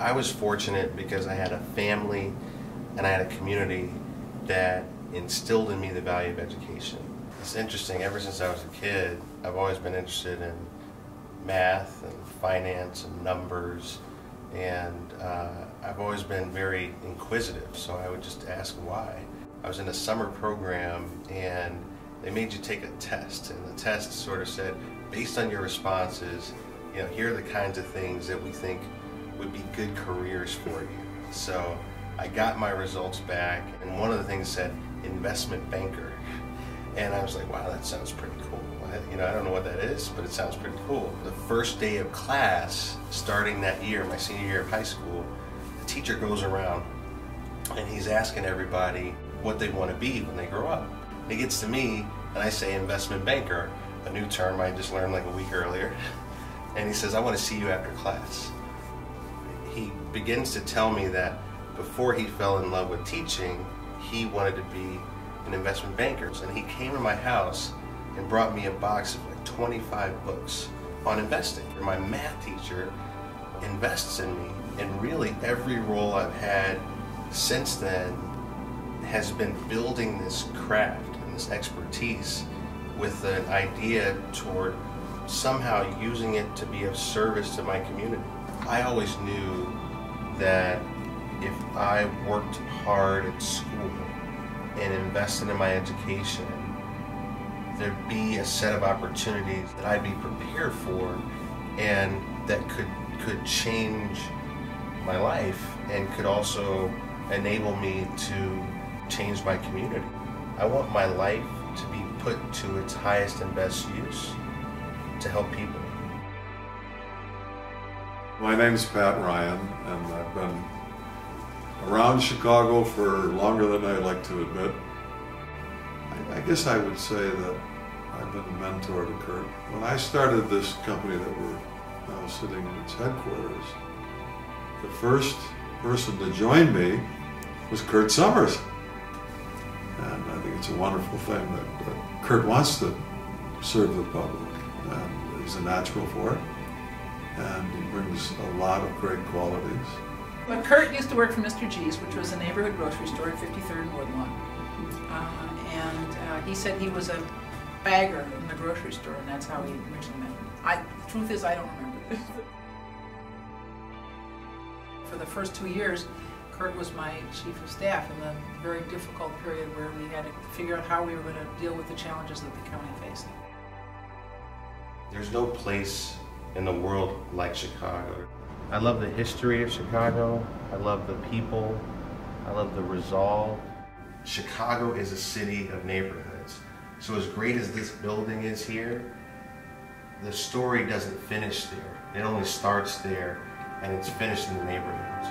I was fortunate because I had a family and I had a community that instilled in me the value of education. It's interesting, ever since I was a kid, I've always been interested in math and finance and numbers, and I've always been very inquisitive, so I would just ask why. I was in a summer program and they made you take a test, and the test sort of said, based on your responses, here are the kinds of things that we think would be good careers for you. So I got my results back, and one of the things said investment banker, and I was like, wow, that sounds pretty cool. I don't know what that is, but it sounds pretty cool. The first day of class, starting that year, my senior year of high school, the teacher goes around and he's asking everybody what they want to be when they grow up. And he gets to me, and I say investment banker, a new term I just learned like a week earlier. And he says, I want to see you after class. He begins to tell me that before he fell in love with teaching, he wanted to be an investment banker. And he came to my house and brought me a box of like 25 books on investing. My math teacher invests in me, and really every role I've had since then has been building this craft and this expertise with an idea toward somehow using it to be of service to my community. I always knew that if I worked hard at school and invested in my education, there'd be a set of opportunities that I'd be prepared for, and that could change my life and could also enable me to change my community. I want my life to be put to its highest and best use to help people. My name's Pat Ryan, and I've been around Chicago for longer than I like to admit. I guess I would say that I've been a mentor to Kurt. When I started this company that we're now sitting in its headquarters, the first person to join me was Kurt Summers. And I think it's a wonderful thing that Kurt wants to serve the public, and he's a natural for it, and he brings a lot of great qualities. But Kurt used to work for Mr. G's, which was a neighborhood grocery store at 53rd and Woodlawn. He said he was a bagger in the grocery store, and that's how he originally met me. Truth is, I don't remember this. For the first 2 years, Kurt was my chief of staff in the very difficult period where we had to figure out how we were going to deal with the challenges that the county faced. There's no place in the world like Chicago. I love the history of Chicago. I love the people. I love the resolve. Chicago is a city of neighborhoods. So as great as this building is here, the story doesn't finish there. It only starts there, and it's finished in the neighborhoods.